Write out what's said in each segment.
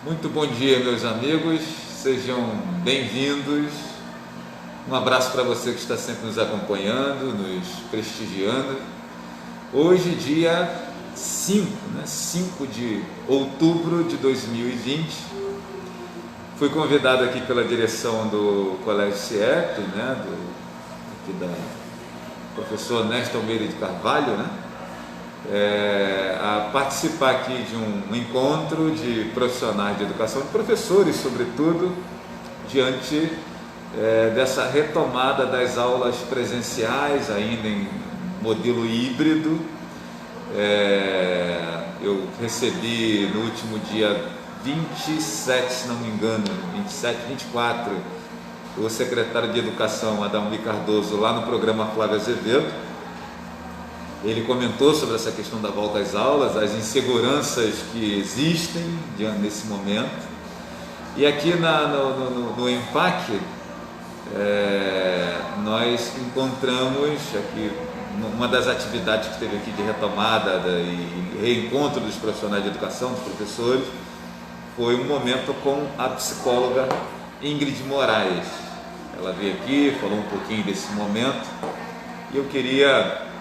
Muito bom dia, meus amigos, sejam bem-vindos. Um abraço para você que está sempre nos acompanhando, nos prestigiando. Hoje, dia 5 de outubro de 2020, fui convidado aqui pela direção do Colégio CIEP, aqui da professor Néstor Almeida de Carvalho, a participar aqui de um encontro de profissionais de educação, de professores sobretudo, diante dessa retomada das aulas presenciais, ainda em modelo híbrido. Eu recebi no último dia 27, se não me engano, 27, 24, o secretário de Educação, Adalmi Cardoso, lá no programa Flávio Azevedo. Ele comentou sobre essa questão da volta às aulas, as inseguranças que existem nesse momento. E aqui no EMPAC, nós encontramos aqui, uma das atividades que teve aqui de retomada e reencontro dos profissionais de educação, dos professores, foi um momento com a psicóloga Ingrid Moraes. Ela veio aqui, falou um pouquinho desse momento, e eu queria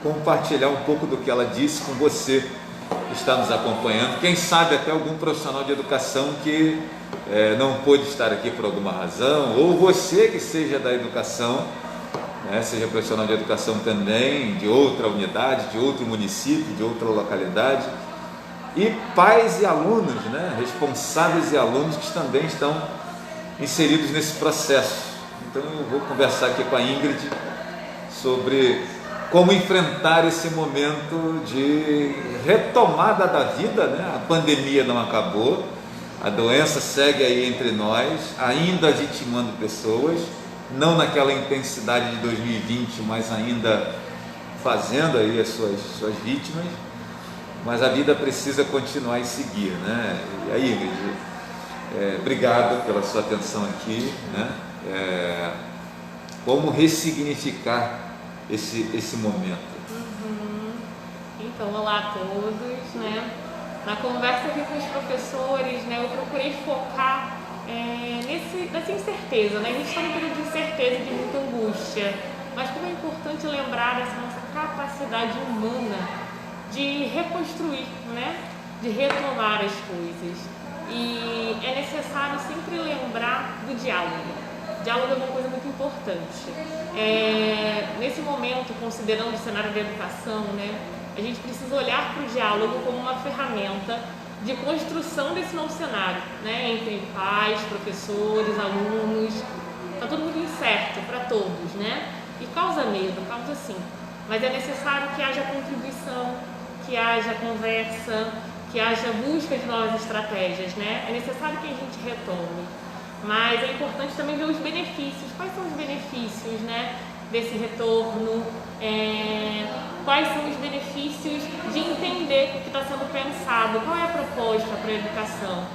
compartilhar um pouco do que ela disse com você que está nos acompanhando, quem sabe até algum profissional de educação que não pôde estar aqui por alguma razão, ou você que seja da educação, seja profissional de educação também, de outra unidade, de outro município, de outra localidade, e pais e alunos, responsáveis e alunos que também estão inseridos nesse processo. Então eu vou conversar aqui com a Ingrid sobre como enfrentar esse momento de retomada da vida, A pandemia não acabou, a doença segue aí entre nós, ainda vitimando pessoas, não naquela intensidade de 2020, mas ainda fazendo aí as suas vítimas, mas a vida precisa continuar e seguir, E aí, Ingrid, obrigado pela sua atenção aqui, como ressignificar esse momento? Então, olá a todos, Na conversa aqui com os professores, eu procurei focar nessa incerteza, A gente está num período de incerteza e de muita angústia, mas como é importante lembrar dessa nossa capacidade humana de reconstruir, De retomar as coisas. E é necessário sempre lembrar do diálogo. O diálogo é uma coisa muito importante. Nesse momento, considerando o cenário da educação, a gente precisa olhar para o diálogo como uma ferramenta de construção desse novo cenário, entre pais, professores, alunos. Está todo mundo incerto para todos, E causa medo, causa sim. Mas é necessário que haja contribuição, que haja conversa, que haja busca de novas estratégias, É necessário que a gente retome. Mas é importante também ver os benefícios. Quais são os benefícios, desse retorno? Quais são os benefícios de entender o que está sendo pensado? Qual é a proposta para a educação?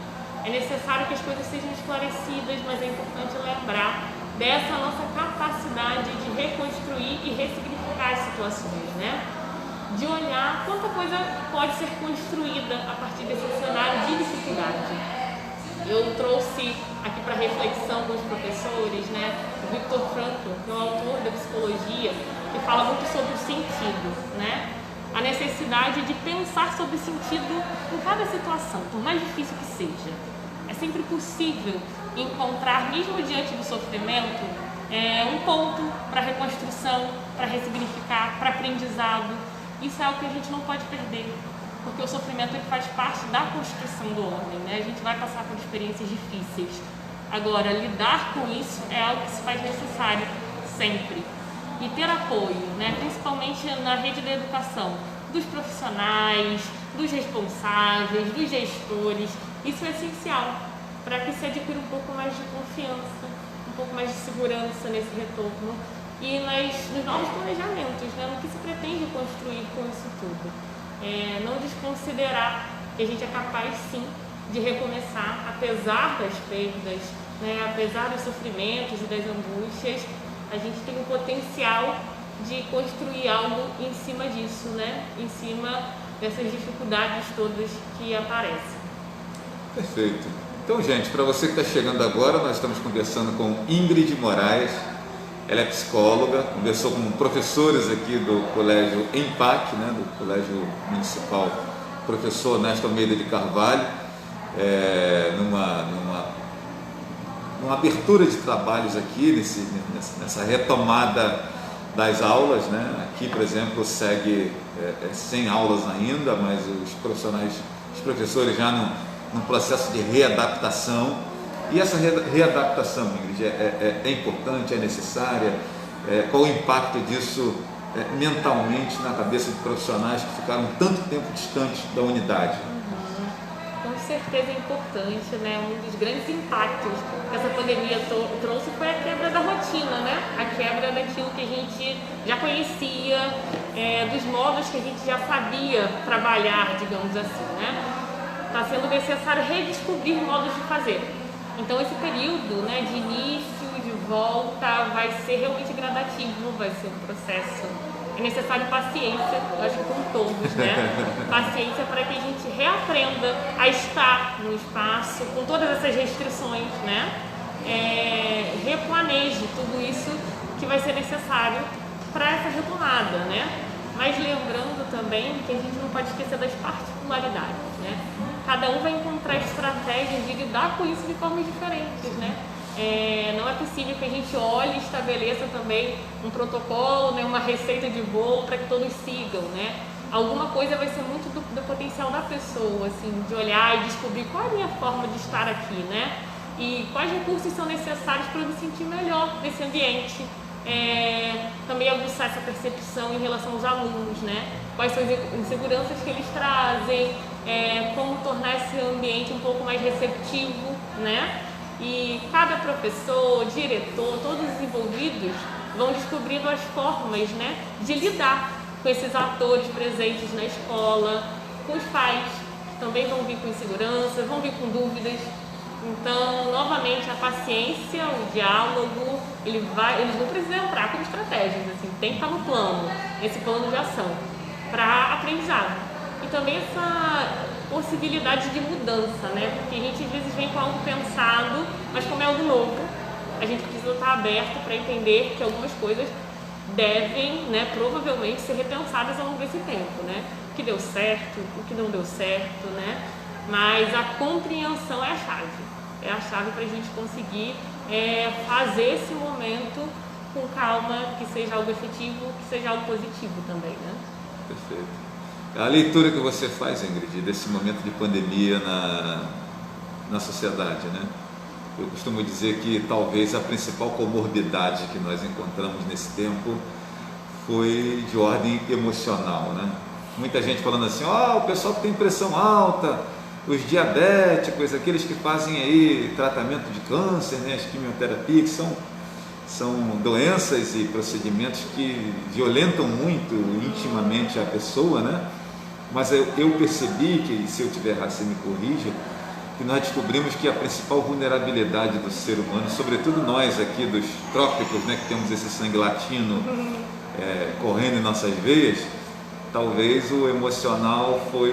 É necessário que as coisas sejam esclarecidas, mas é importante lembrar dessa nossa capacidade de reconstruir e ressignificar as situações, De olhar quanta coisa pode ser construída a partir desse cenário de dificuldade. Eu trouxe aqui para reflexão com os professores, o Viktor Frankl, que é um autor da psicologia, que fala muito sobre o sentido, A necessidade de pensar sobre o sentido em cada situação, por mais difícil que seja. É sempre possível encontrar, mesmo diante do sofrimento, um ponto para reconstrução, para ressignificar, para aprendizado. Isso é algo que a gente não pode perder, porque o sofrimento ele faz parte da construção do homem, A gente vai passar por experiências difíceis. Agora, lidar com isso é algo que se faz necessário sempre. E ter apoio, principalmente na rede da educação, dos profissionais, dos responsáveis, dos gestores, isso é essencial para que se adquira um pouco mais de confiança, um pouco mais de segurança nesse retorno e nos novos planejamentos, no que se pretende construir com isso tudo. Não desconsiderar que a gente é capaz sim de recomeçar, apesar das perdas, apesar dos sofrimentos e das angústias, a gente tem o potencial de construir algo em cima disso, em cima dessas dificuldades todas que aparecem. Perfeito. Então, gente, para você que está chegando agora, nós estamos conversando com Ingrid Moraes. Ela é psicóloga, conversou com professores aqui do Colégio EMPAC, né, do Colégio Municipal Professor Ernesto Almeida de Carvalho, numa abertura de trabalhos aqui, nessa retomada das aulas, né? Aqui, por exemplo, segue sem aulas ainda, mas os professores já num processo de readaptação. E essa readaptação, Ingrid, é importante, é necessária? Qual o impacto disso mentalmente na cabeça de profissionais que ficaram tanto tempo distantes da unidade? Com certeza é importante, né? Um dos grandes impactos que essa pandemia trouxe foi a quebra da rotina, né? A quebra daquilo que a gente já conhecia, dos modos que a gente já sabia trabalhar, digamos assim, né? Está sendo necessário redescobrir modos de fazer. Então esse período, né, de início, de volta, vai ser realmente gradativo, vai ser um processo. É necessário paciência, eu acho que com todos, né? Paciência para que a gente reaprenda a estar no espaço com todas essas restrições, né? Replaneje tudo isso que vai ser necessário para essa retomada, né? Mas lembrando também que a gente não pode esquecer das particularidades, né? Cada um vai encontrar estratégias de lidar com isso de formas diferentes, né? Não é possível que a gente olhe e estabeleça também um protocolo, né, uma receita de bolo para que todos sigam, né? Alguma coisa vai ser muito do potencial da pessoa, assim, de olhar e descobrir qual é a minha forma de estar aqui, né? E quais recursos são necessários para eu me sentir melhor nesse ambiente. Também aguçar essa percepção em relação aos alunos, né? Quais são as inseguranças que eles trazem, como tornar esse ambiente um pouco mais receptivo, né? E cada professor, diretor, todos os envolvidos vão descobrindo as formas, né, de lidar com esses atores presentes na escola, com os pais, que também vão vir com insegurança, vão vir com dúvidas. Então, novamente, a paciência, o diálogo, eles não precisam entrar como estratégias, assim, tem que estar no plano, nesse plano de ação, para aprendizado. E também essa possibilidade de mudança, né? Porque a gente às vezes vem com algo pensado, mas como é algo novo, a gente precisa estar aberto para entender que algumas coisas devem, né, provavelmente ser repensadas ao longo desse tempo, né? O que deu certo, o que não deu certo, né? Mas a compreensão é a chave para a gente conseguir fazer esse momento com calma, que seja algo efetivo, que seja algo positivo também, né? Perfeito. A leitura que você faz, Ingrid, desse momento de pandemia na sociedade, né? Eu costumo dizer que talvez a principal comorbidade que nós encontramos nesse tempo foi de ordem emocional, né? Muita gente falando assim, o pessoal que tem pressão alta, os diabéticos, aqueles que fazem aí tratamento de câncer, né? As quimioterapias, que são doenças e procedimentos que violentam muito intimamente a pessoa, né? Mas eu percebi que, se eu estiver errado, você me corrija, que nós descobrimos que a principal vulnerabilidade do ser humano, sobretudo nós aqui dos trópicos, né, que temos esse sangue latino correndo em nossas veias, talvez o emocional foi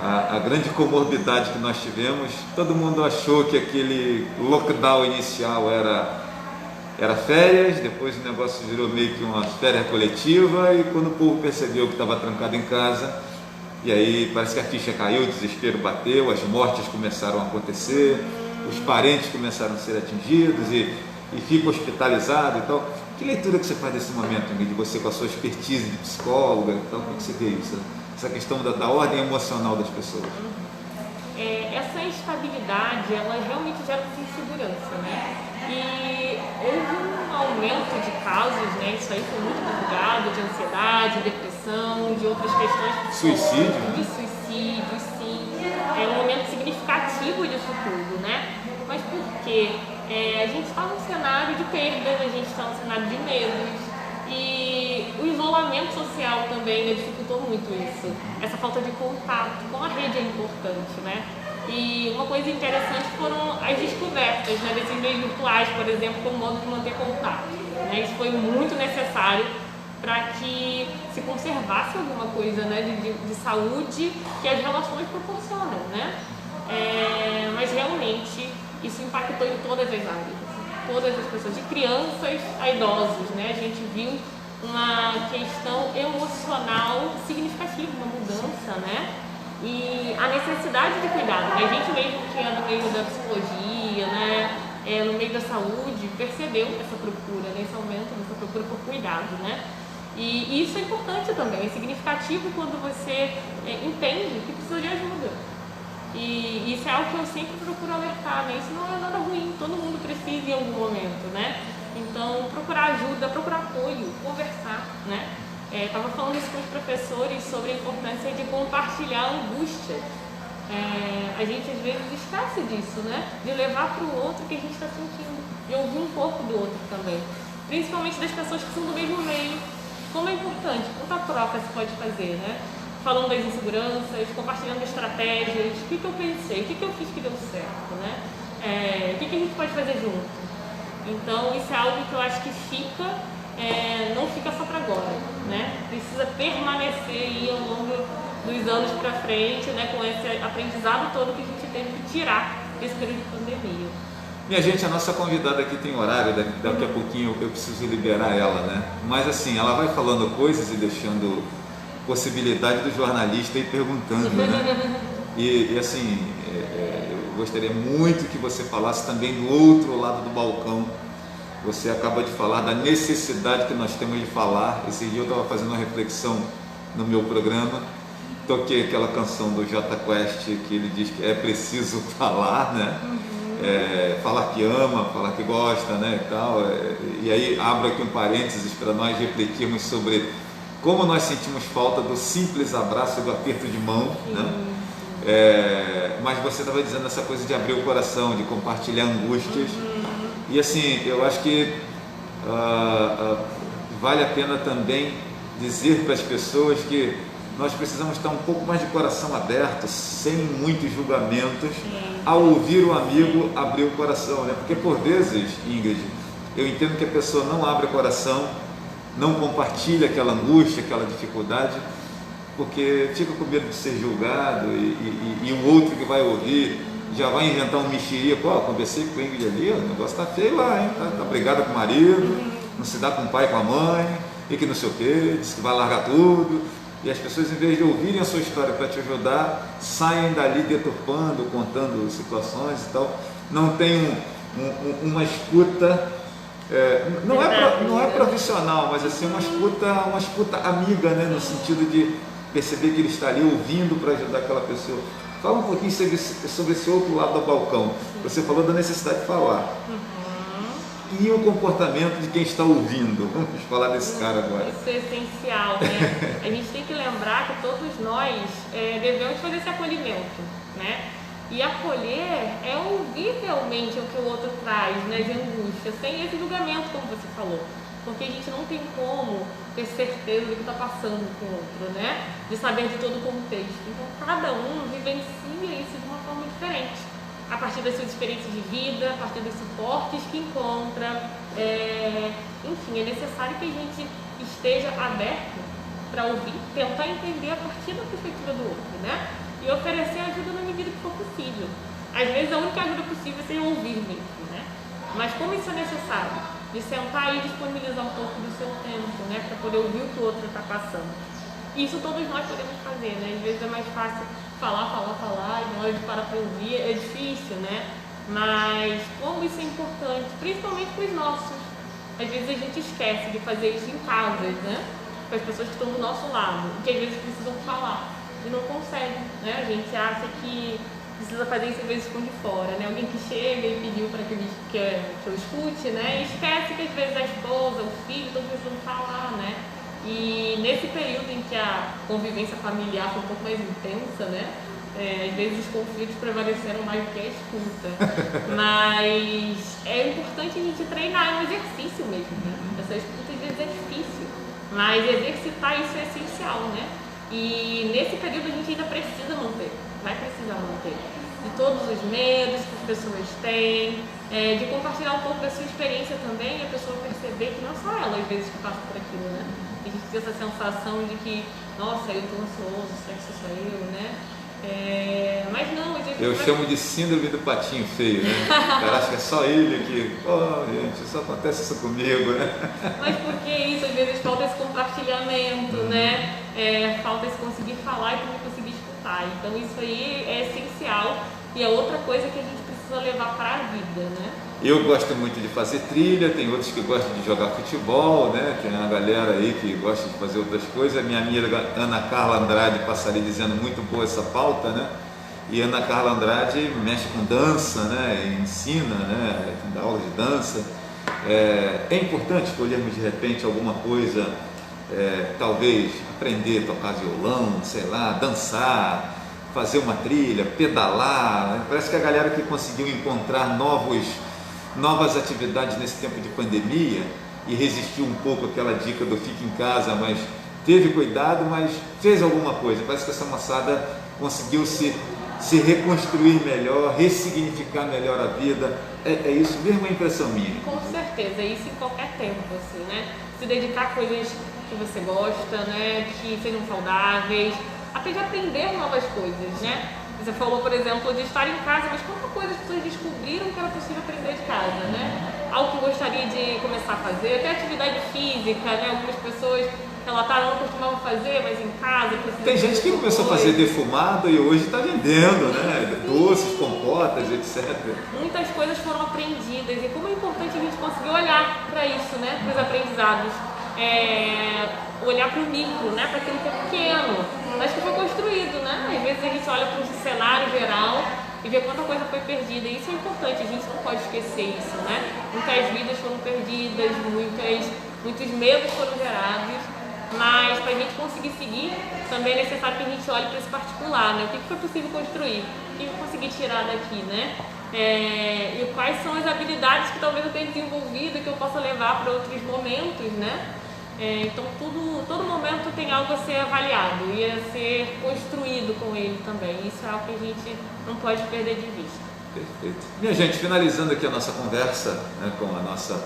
a grande comorbidade que nós tivemos. Todo mundo achou que aquele lockdown inicial era férias, depois o negócio virou meio que uma férias coletiva, e quando o povo percebeu que estava trancado em casa, e aí parece que a ficha caiu, o desespero bateu, as mortes começaram a acontecer, os parentes começaram a ser atingidos e fica hospitalizado e tal. Que leitura que você faz desse momento, Ingrid, você com a sua expertise de psicóloga e tal, como é que você vê isso? Essa questão da ordem emocional das pessoas? Essa instabilidade, ela realmente gera insegurança, né? E houve um aumento de casos, né? Isso aí foi muito divulgado, de ansiedade, depressão, de outras questões. Suicídio, né? De suicídio, sim. É um aumento significativo disso tudo, né? Mas por quê? A gente está num cenário de perdas, a gente está num cenário de medos. E o isolamento social também, né, dificultou muito isso. Essa falta de contato com a rede é importante, né? E uma coisa interessante foram as descobertas, né, desses meios virtuais, por exemplo, como modo de manter contato, né? Isso foi muito necessário para que se conservasse alguma coisa, né, de saúde que as relações proporcionam, né? mas realmente isso impactou em todas as áreas, todas as pessoas, de crianças a idosos, né? A gente viu uma questão emocional significativa, uma mudança, né? E a necessidade de cuidado, né? A gente mesmo que é no meio da psicologia, né? No meio da saúde, percebeu essa procura, né? Esse aumento dessa procura por cuidado, né? E isso é importante também, é significativo quando você entende que precisa de ajuda. E isso é algo que eu sempre procuro alertar, né? Isso não é nada ruim, todo mundo precisa em algum momento, né? Então, procurar ajuda, procurar apoio, conversar, né? Estava falando isso com os professores sobre a importância de compartilhar a angústia. A gente às vezes esquece disso, né? De levar para o outro o que a gente está sentindo, de ouvir um pouco do outro também. Principalmente das pessoas que são do mesmo meio. Como é importante, quanta troca se pode fazer, né? Falando das inseguranças, compartilhando estratégias, o que eu pensei, o que eu fiz que deu certo, né? O que a gente pode fazer junto. Então, isso é algo que eu acho que fica, não fica só para agora, né? Precisa permanecer aí ao longo dos anos para frente, né? Com esse aprendizado todo que a gente teve que tirar desse período de pandemia. Minha gente, a nossa convidada aqui tem horário, daqui a pouquinho eu preciso liberar ela, né? Mas assim, ela vai falando coisas e deixando possibilidade do jornalista ir perguntando, né? E assim, eu gostaria muito que você falasse também do outro lado do balcão. Você acaba de falar da necessidade que nós temos de falar. Esse dia eu estava fazendo uma reflexão no meu programa, toquei aquela canção do Jota Quest, que ele diz que é preciso falar, né? Falar que ama, falar que gosta, né, e tal. E aí abro aqui um parênteses para nós refletirmos sobre como nós sentimos falta do simples abraço e do aperto de mão, né? Mas você estava dizendo essa coisa de abrir o coração, de compartilhar angústias. E assim, eu acho que vale a pena também dizer para as pessoas que nós precisamos estar um pouco mais de coração aberto, sem muitos julgamentos, ao ouvir o amigo abrir o coração, né? Porque por vezes, Ingrid, eu entendo que a pessoa não abre o coração, não compartilha aquela angústia, aquela dificuldade, porque fica com medo de ser julgado e o outro que vai ouvir já vai inventar um mexerico. Conversei com a Ingrid ali, o negócio tá feio lá, hein? Tá brigada com o marido, não se dá com o pai, com a mãe, e que não sei o quê, disse que vai largar tudo. E as pessoas, em vez de ouvirem a sua história para te ajudar, saem dali deturpando, contando situações e tal. Não tem uma escuta, não é profissional, mas assim, uma escuta amiga, né? No sentido de perceber que ele está ali ouvindo para ajudar aquela pessoa. Fala um pouquinho sobre esse outro lado do balcão. Você falou da necessidade de falar. E o comportamento de quem está ouvindo. Vamos falar desse cara agora. Isso é essencial, né? A gente tem que lembrar que todos nós devemos fazer esse acolhimento, né? E acolher é ouvir realmente o que o outro traz, né, de angústia, sem esse julgamento, como você falou. Porque a gente não tem como ter certeza do que está passando com o outro, né? De saber de todo o contexto. Então, cada um vivencia isso de uma forma diferente. A partir das suas experiências de vida, a partir dos suportes que encontra. Enfim, é necessário que a gente esteja aberto para ouvir, tentar entender a partir da perspectiva do outro, né? E oferecer ajuda na medida que for possível. Às vezes a única ajuda possível é ser ouvir mesmo, né? Mas como isso é necessário? De sentar e disponibilizar um pouco do seu tempo, né? Para poder ouvir o que o outro está passando. Isso todos nós podemos fazer, né? Às vezes é mais fácil falar, e na hora de parar para ouvir é difícil, né? Mas como isso é importante, principalmente para os nossos. Às vezes a gente esquece de fazer isso em casas, né? Com as pessoas que estão do nosso lado, que às vezes precisam falar e não conseguem, né? A gente acha que precisa fazer isso às vezes com de fora, né? Alguém que chega e pediu para que eu escute, né? E esquece que às vezes a esposa, o filho estão precisando falar, né? E nesse período em que a convivência familiar foi um pouco mais intensa, né? Às vezes os conflitos prevaleceram mais do que a escuta. Mas é importante a gente treinar, é um exercício mesmo, né? Essa escuta às vezes é difícil, mas exercitar isso é essencial, né? E nesse período a gente ainda precisa manter, vai precisar manter. De todos os medos que as pessoas têm, de compartilhar um pouco da sua experiência também, e a pessoa perceber que não é só ela às vezes que passa por aquilo, né? A gente tem essa sensação de que, nossa, eu estou ansioso, será que isso sou eu, né? Mas não, às vezes Eu chamo de síndrome do patinho feio, né? O cara acha que é só ele que, gente, só acontece isso comigo, né? Mas por que isso? Às vezes falta esse compartilhamento, né? Falta esse conseguir falar e também conseguir escutar. Então isso aí é essencial e é outra coisa que a gente precisa levar para a vida, né? Eu gosto muito de fazer trilha, tem outros que gostam de jogar futebol, né? Tem uma galera aí que gosta de fazer outras coisas. A minha amiga Ana Carla Andrade passa ali dizendo muito boa essa pauta, né? E Ana Carla Andrade mexe com dança, né? Ensina, né? Dá aula de dança. É importante escolhermos de repente alguma coisa, talvez aprender a tocar violão, sei lá, dançar, fazer uma trilha, pedalar, né? Parece que a galera que conseguiu encontrar novas atividades nesse tempo de pandemia e resistiu um pouco àquela dica do fique em casa, mas teve cuidado, mas fez alguma coisa. Parece que essa moçada conseguiu se reconstruir melhor, ressignificar melhor a vida. É isso mesmo, a impressão minha? Com certeza, isso em qualquer tempo, assim, né? Se dedicar a coisas que você gosta, né? Que sejam saudáveis, até de aprender novas coisas, né? Você falou, por exemplo, de estar em casa, mas quanta coisa as pessoas descobriram que era possível aprender de casa, né? Algo que gostaria de começar a fazer, até atividade física, né? Algumas pessoas relataram não costumavam fazer, mas em casa... Tem gente que começou a fazer defumado e hoje está vendendo, né? Doces, compotas, etc. Muitas coisas foram aprendidas e como é importante a gente conseguir olhar para isso, né? Para os aprendizados. Olhar para o micro, né? Para aquilo que é pequeno, mas que foi construído, né? Às vezes a gente olha para o cenário geral e vê quanta coisa foi perdida, e isso é importante, a gente não pode esquecer isso, né? Muitas vidas foram perdidas, muitos medos foram gerados, mas para a gente conseguir seguir, também é necessário que a gente olhe para esse particular, né? O que foi possível construir, o que eu consegui tirar daqui, né? E quais são as habilidades que talvez eu tenha desenvolvido que eu possa levar para outros momentos, né? Então todo momento tem algo a ser avaliado e a ser construído com ele também. Isso é algo que a gente não pode perder de vista. Perfeito. Minha gente, finalizando aqui a nossa conversa, né, com a nossa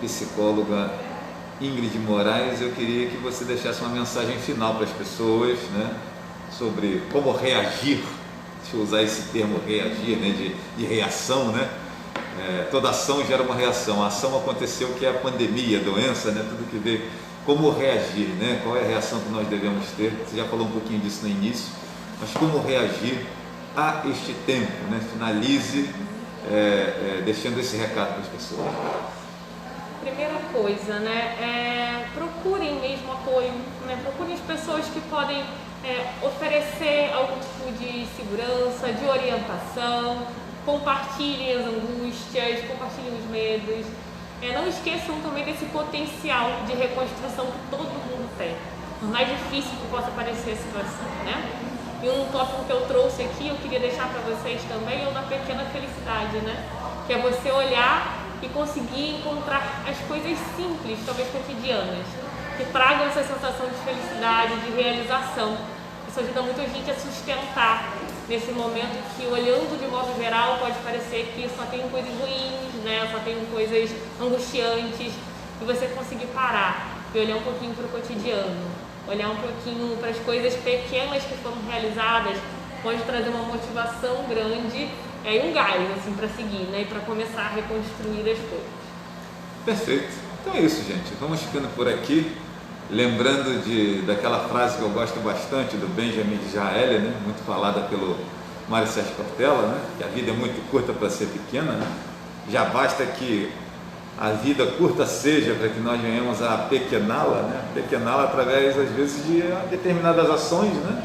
psicóloga Ingrid Moraes, eu queria que você deixasse uma mensagem final para as pessoas, né, sobre como reagir, deixa eu usar esse termo reagir, né, de reação, né? Toda ação gera uma reação. A ação aconteceu, que é a pandemia, a doença, né? Tudo que vê. Como reagir, né? Qual é a reação que nós devemos ter? Você já falou um pouquinho disso no início, mas como reagir a este tempo, né? Finalize deixando esse recado para as pessoas. Primeira coisa, né? Procurem mesmo apoio, né? Procurem as pessoas que podem oferecer algum tipo de segurança, de orientação. Compartilhem as angústias, compartilhem os medos. Não esqueçam também desse potencial de reconstrução que todo mundo tem, por mais difícil que possa parecer a situação, né? E um tópico que eu trouxe aqui, eu queria deixar para vocês também, é o da pequena felicidade, né? Que é você olhar e conseguir encontrar as coisas simples, talvez cotidianas, que tragam essa sensação de felicidade, de realização. Isso ajuda muito a gente a sustentar nesse momento que, olhando de modo geral, pode parecer que só tem coisas ruins, né? Só tem coisas angustiantes, e você conseguir parar e olhar um pouquinho para o cotidiano, olhar um pouquinho para as coisas pequenas que foram realizadas, pode trazer uma motivação grande e um gás assim, para seguir, né? E para começar a reconstruir as coisas. Perfeito. Então é isso, gente. Vamos ficando por aqui. Lembrando daquela frase que eu gosto bastante do Benjamin Disraeli, né? Muito falada pelo Mário Sérgio Cortella, né? Que a vida é muito curta para ser pequena, né? Já basta que a vida curta seja para que nós venhamos a pequená-la, né? Pequená-la através, às vezes, de determinadas ações, né?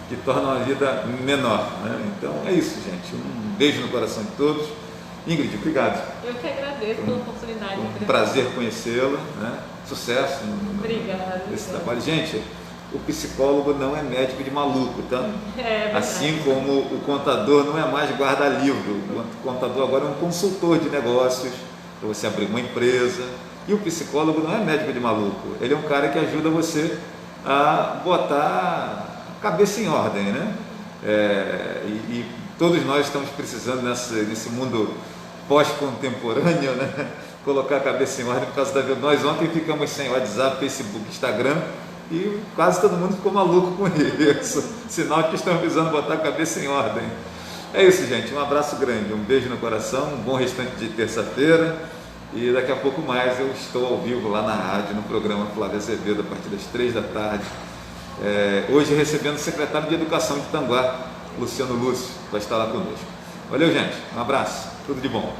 Que tornam a vida menor, né? Então é isso, gente. Um beijo no coração de todos. Ingrid, obrigado. Eu que agradeço pela oportunidade. Um prazer conhecê-la, né? Sucesso nesse trabalho. Gente, o psicólogo não é médico de maluco, tá? Assim como o contador não é mais guarda-livro. O contador agora é um consultor de negócios, para você abrir uma empresa. E o psicólogo não é médico de maluco. Ele é um cara que ajuda você a botar a cabeça em ordem, né? E todos nós estamos precisando nesse mundo pós-contemporâneo, né? Colocar a cabeça em ordem por causa da vida. Nós ontem ficamos sem WhatsApp, Facebook, Instagram, e quase todo mundo ficou maluco com isso. Sinal que estão precisando botar a cabeça em ordem. É isso, gente. Um abraço grande, um beijo no coração, um bom restante de terça-feira. E daqui a pouco mais eu estou ao vivo lá na rádio, no programa Flávio Azevedo, a partir das 3 da tarde. Hoje recebendo o secretário de Educação de Tanguá, Luciano Lúcio, vai estar lá conosco. Valeu, gente. Um abraço. Tudo de bom.